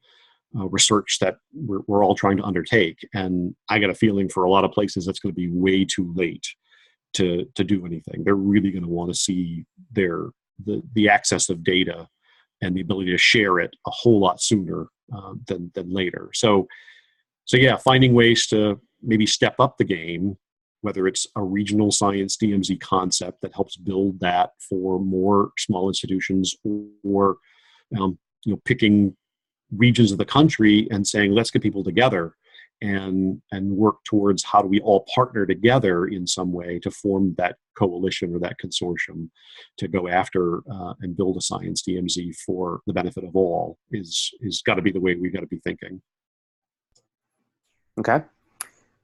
[SPEAKER 2] research that we're all trying to undertake. And I got a feeling for a lot of places that's going to be way too late to do anything. They're really going to want to see the access of data and the ability to share it a whole lot sooner than later. So yeah, finding ways to maybe step up the game, whether it's a regional Science DMZ concept that helps build that for more small institutions, or picking regions of the country and saying, let's get people together and work towards how do we all partner together in some way to form that coalition or that consortium to go after and build a Science DMZ for the benefit of all is got to be the way we've got to be thinking.
[SPEAKER 1] Okay.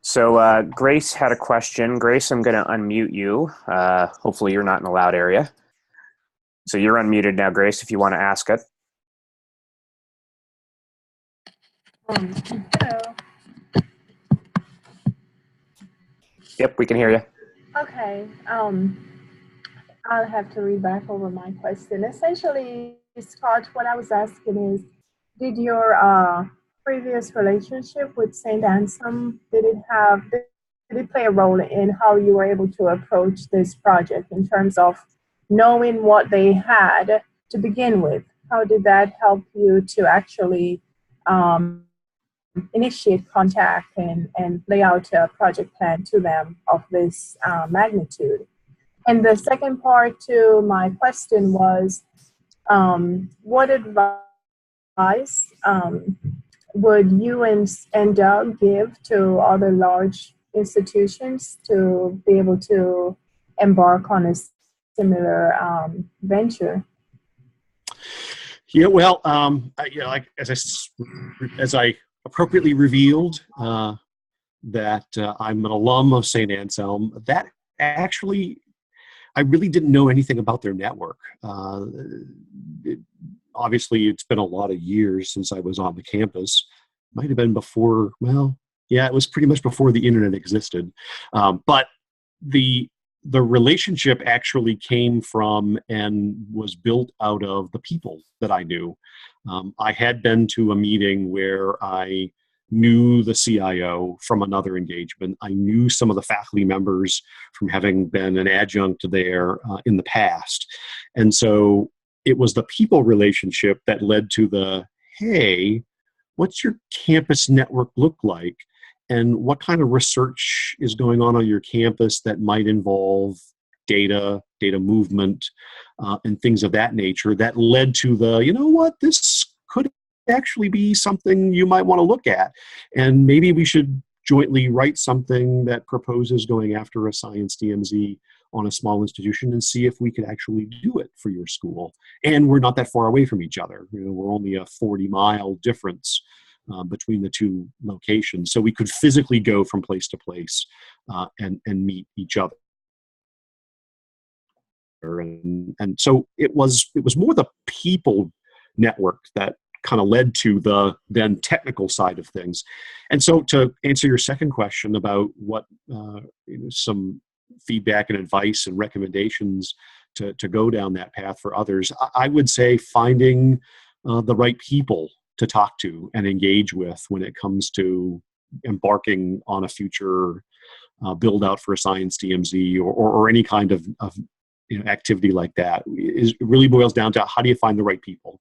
[SPEAKER 1] So Grace had a question. Grace, I'm going to unmute you. Hopefully you're not in a loud area. So you're unmuted now, Grace, if you want to ask it.
[SPEAKER 4] Hello.
[SPEAKER 1] Yep, we can hear you.
[SPEAKER 4] Okay. I'll have to read back over my question. Essentially, Scott, what I was asking is, did your previous relationship with St. Anselm, did it play a role in how you were able to approach this project in terms of knowing what they had to begin with? How did that help you to actually initiate contact and lay out a project plan to them of this magnitude? And the second part to my question was, what advice would you and Doug give to other large institutions to be able to embark on a similar venture?
[SPEAKER 2] Yeah, well, like as I appropriately revealed that I'm an alum of St. Anselm, that actually, I really didn't know anything about their network. Obviously, it's been a lot of years since I was on the campus. Might have been before, well, yeah, it was pretty much before the internet existed. But the relationship actually came from and was built out of the people that I knew. I had been to a meeting where I knew the CIO from another engagement. I knew some of the faculty members from having been an adjunct there in the past. And so it was the people relationship that led to the, hey, what's your campus network look like? And what kind of research is going on your campus that might involve data movement, and things of that nature that led to the, you know what, this could actually be something you might want to look at. And maybe we should jointly write something that proposes going after a Science DMZ on a small institution and see if we could actually do it for your school. And we're not that far away from each other. We're only a 40-mile difference between the two locations. So we could physically go from place to place and meet each other. And so it was more the people network that kind of led to the then technical side of things. And so to answer your second question about what some feedback and advice and recommendations to go down that path for others, I would say finding the right people to talk to and engage with when it comes to embarking on a future build out for a Science DMZ or any kind of activity like that. It really boils down to how do you find the right people.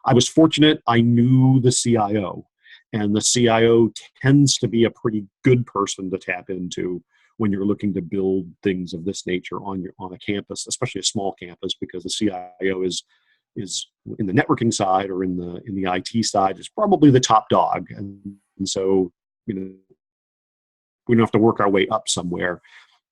[SPEAKER 2] I was fortunate. I knew the CIO, and the CIO tends to be a pretty good person to tap into when you're looking to build things of this nature on a campus, especially a small campus, because the CIO is is in the networking side or in the IT side is probably the top dog, and so we don't have to work our way up somewhere.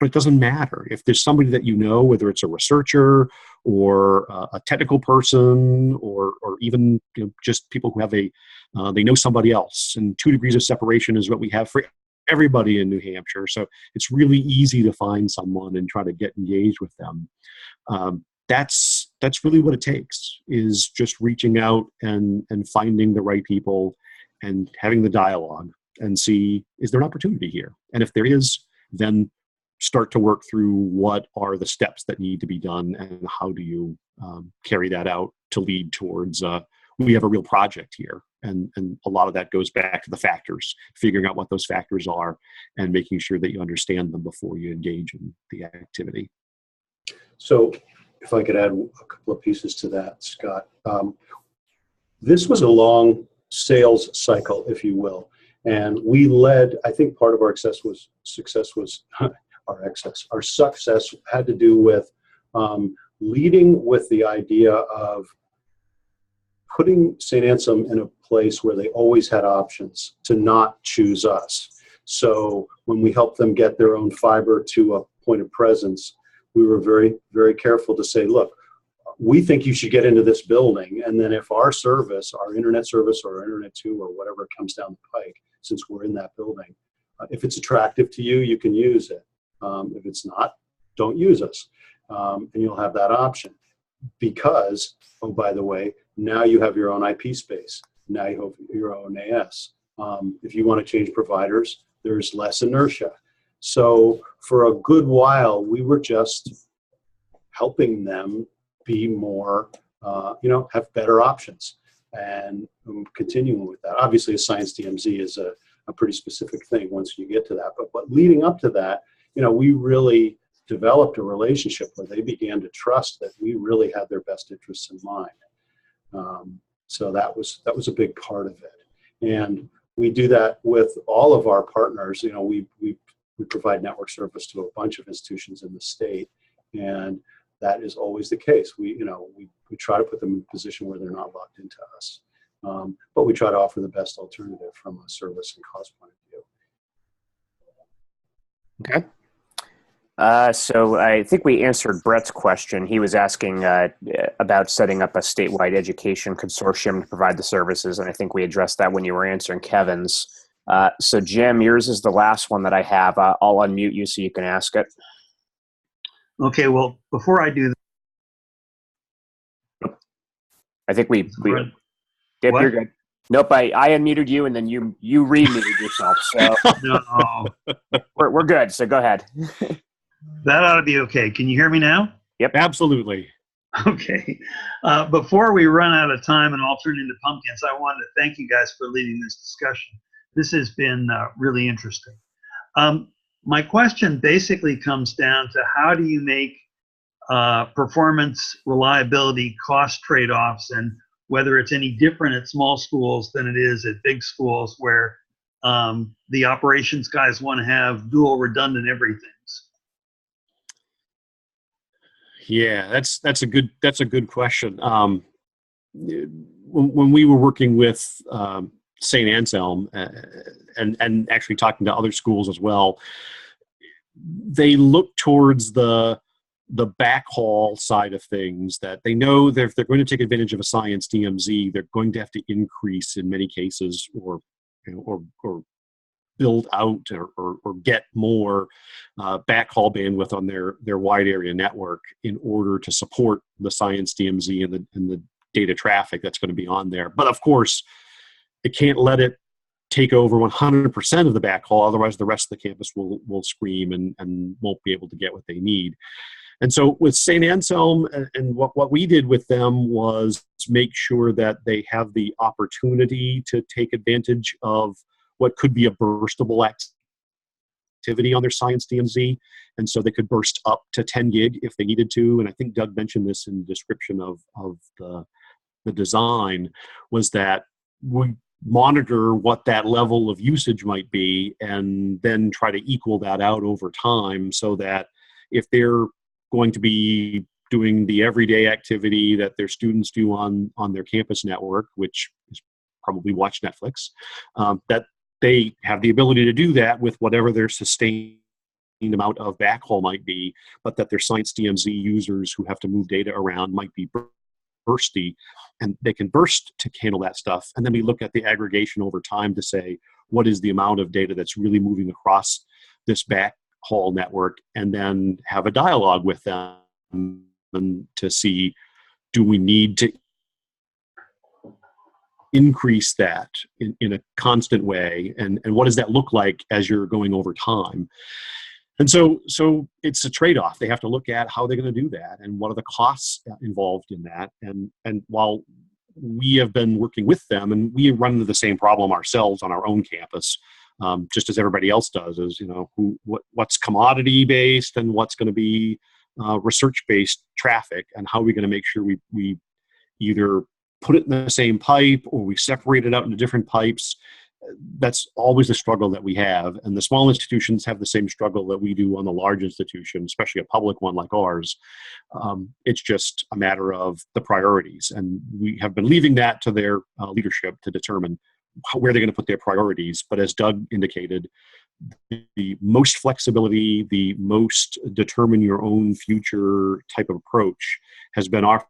[SPEAKER 2] But it doesn't matter if there's somebody that whether it's a researcher or a technical person or even just people who have they know somebody else. And 2 degrees of separation is what we have for everybody in New Hampshire. So it's really easy to find someone and try to get engaged with them. That's really what it takes, is just reaching out and finding the right people and having the dialogue and see, is there an opportunity here? And if there is, then start to work through what are the steps that need to be done and how do you carry that out to lead towards we have a real project here. And a lot of that goes back to the factors, figuring out what those factors are and making sure that you understand them before you engage in the activity.
[SPEAKER 3] So if I could add a couple of pieces to that, Scott. This was a long sales cycle, if you will. And we led, I think part of our success was our success had to do with leading with the idea of putting St. Anselm in a place where they always had options to not choose us. So when we helped them get their own fiber to a point of presence, we were very, very careful to say, look, we think you should get into this building. And then if our service, our internet service or Internet 2 or whatever comes down the pike, since we're in that building, if it's attractive to you, you can use it. If it's not, don't use us. And you'll have that option. Because, oh, by the way, now you have your own IP space. Now you have your own AS. If you want to change providers, there's less inertia. So for a good while, we were just helping them be more, have better options, and continuing with that. Obviously, a Science DMZ is a pretty specific thing once you get to that. But leading up to that, we really developed a relationship where they began to trust that we really had their best interests in mind. So that was a big part of it. And we do that with all of our partners. We provide network service to a bunch of institutions in the state, and that is always the case. We try to put them in a position where they're not locked into us, but we try to offer the best alternative from a service and cost point of view.
[SPEAKER 1] Okay. So I think we answered Brett's question. He was asking about setting up a statewide education consortium to provide the services, and I think we addressed that when you were answering Kevin's. So Jim, yours is the last one that I have. I'll unmute you so you can ask it.
[SPEAKER 5] Okay, well, before I do that,
[SPEAKER 1] I think we yep,
[SPEAKER 5] what?
[SPEAKER 1] you're good. Nope, I unmuted you and then you remuted yourself. So
[SPEAKER 5] No.
[SPEAKER 1] we're good. So go ahead.
[SPEAKER 5] That ought to be okay. Can you hear me now?
[SPEAKER 1] Yep.
[SPEAKER 2] Absolutely.
[SPEAKER 5] Okay. Before we run out of time and all turn into pumpkins, I wanted to thank you guys for leading this discussion. This has been really interesting. My question basically comes down to how do you make performance, reliability, cost trade-offs, and whether it's any different at small schools than it is at big schools where the operations guys want to have dual redundant everythings.
[SPEAKER 2] Yeah, that's a good question. When we were working with St. Anselm and actually talking to other schools as well, they look towards the backhaul side of things, that they know that if they're going to take advantage of a Science DMZ, they're going to have to increase in many cases or build out or get more backhaul bandwidth on their wide area network in order to support the Science DMZ and the data traffic that's going to be on there. But of course, it can't let it take over 100% of the backhaul, otherwise the rest of the campus will scream and won't be able to get what they need. And so with St. Anselm, and what we did with them was make sure that they have the opportunity to take advantage of what could be a burstable activity on their Science DMZ. And so they could burst up to 10 gig if they needed to. And I think Doug mentioned this in the description of the design, was that we monitor what that level of usage might be and then try to equal that out over time, so that if they're going to be doing the everyday activity that their students do on their campus network, which is probably watch Netflix, that they have the ability to do that with whatever their sustained amount of backhaul might be, but that their Science DMZ users who have to move data around might be bursty, and they can burst to handle that stuff. And then we look at the aggregation over time to say, what is the amount of data that's really moving across this backhaul network, and then have a dialogue with them and to see, do we need to increase that in a constant way, and what does that look like as you're going over time? And so it's a trade-off. They have to look at how they're going to do that and what are the costs involved in that. And while we have been working with them, and we run into the same problem ourselves on our own campus, just as everybody else does, is, you know, what's commodity-based and what's going to be research-based traffic, and how are we going to make sure we either put it in the same pipe or we separate it out into different pipes. That's always the struggle that we have. And the small institutions have the same struggle that we do on the large institution, especially a public one like ours. It's just a matter of the priorities. And we have been leaving that to their leadership to determine where they're going to put their priorities. But as Doug indicated, the most flexibility, the most determine your own future type of approach has been our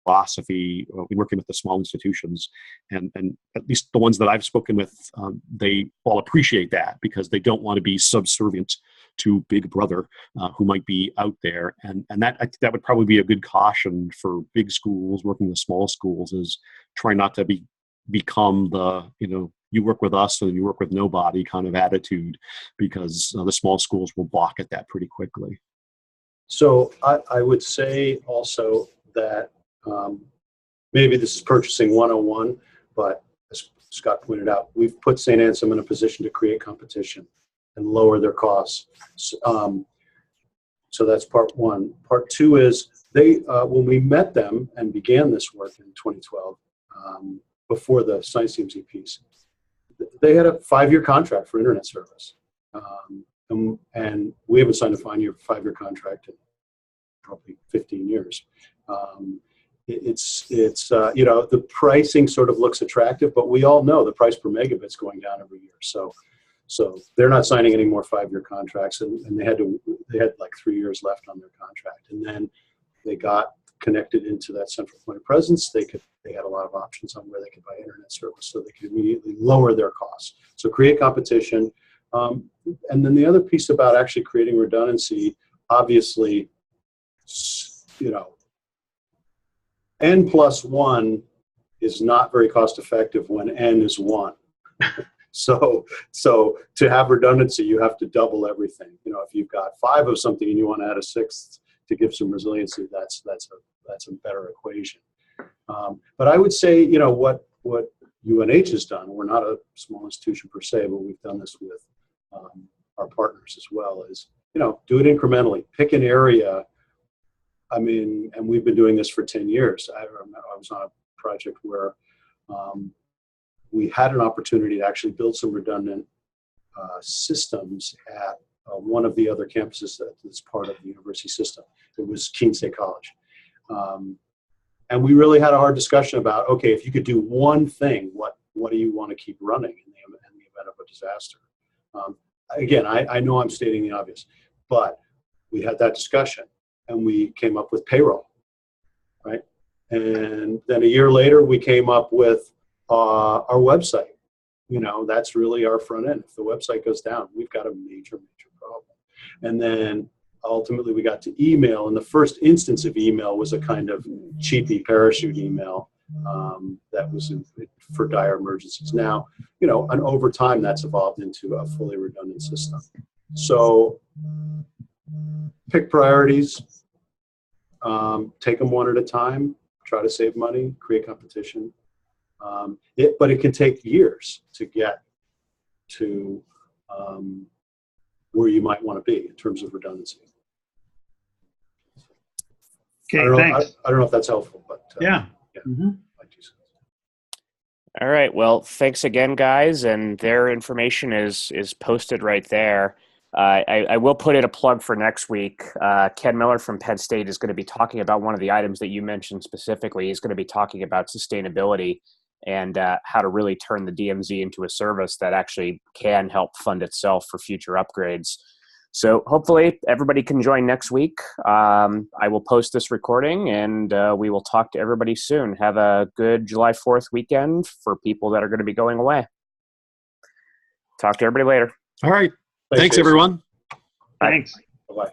[SPEAKER 2] philosophy in working with the small institutions, and at least the ones that I've spoken with, they all appreciate that, because they don't want to be subservient to Big Brother who might be out there, and that would probably be a good caution for big schools working with small schools, is try not to become the, you know, you work with us and you work with nobody kind of attitude, because the small schools will balk at that pretty quickly.
[SPEAKER 3] So I would say also that maybe this is purchasing 101, but as Scott pointed out, we've put St. Anselm in a position to create competition and lower their costs. So that's part one. Part two is when we met them and began this work in 2012, before the Science DMZ piece, they had a 5-year contract for internet service. And we haven't signed a 5-year contract in probably 15 years. It's you know, the pricing sort of looks attractive, but we all know the price per megabit's going down every year. So they're not signing any more 5-year contracts, and they had like 3 years left on their contract. And then they got connected into that central point of presence. They had a lot of options on where they could buy internet service, so they could immediately lower their costs. So create competition. And then the other piece about actually creating redundancy, obviously, you know, n+1 is not very cost effective when n is 1. So to have redundancy, you have to double everything. You know, if you've got 5 of something and you want to add a 6th to give some resiliency, that's a better equation. But I would say, you know, what UNH has done, we're not a small institution per se, but we've done this with our partners as well, is, you know, do it incrementally. Pick an area. I mean, and we've been doing this for 10 years. I remember I was on a project where we had an opportunity to actually build some redundant systems at one of the other campuses that's part of the university system. It was Keene State College. And we really had a hard discussion about, okay, if you could do one thing, what do you want to keep running in the event of a disaster? Again, I know I'm stating the obvious, but we had that discussion and we came up with payroll, right? And then a year later, we came up with our website. You know, that's really our front end. If the website goes down, we've got a major problem. And then ultimately we got to email, and the first instance of email was a kind of cheapy parachute email that was for dire emergencies. Now, you know, and over time that's evolved into a fully redundant system. So pick priorities, take them one at a time, try to save money, create competition. But it can take years to get to where you might want to be in terms of redundancy.
[SPEAKER 5] Okay, thanks.
[SPEAKER 3] I don't know if that's helpful, but
[SPEAKER 5] yeah.
[SPEAKER 3] Mm-hmm.
[SPEAKER 1] All right. Well, thanks again, guys. And their information is posted right there. I will put in a plug for next week. Ken Miller from Penn State is going to be talking about one of the items that you mentioned specifically. He's going to be talking about sustainability and how to really turn the DMZ into a service that actually can help fund itself for future upgrades. So hopefully everybody can join next week. I will post this recording, and we will talk to everybody soon. Have a good July 4th weekend for people that are going to be going away. Talk to everybody later.
[SPEAKER 2] All right. Thanks
[SPEAKER 3] Jason.
[SPEAKER 2] everyone.
[SPEAKER 5] Thanks.
[SPEAKER 3] Bye-bye.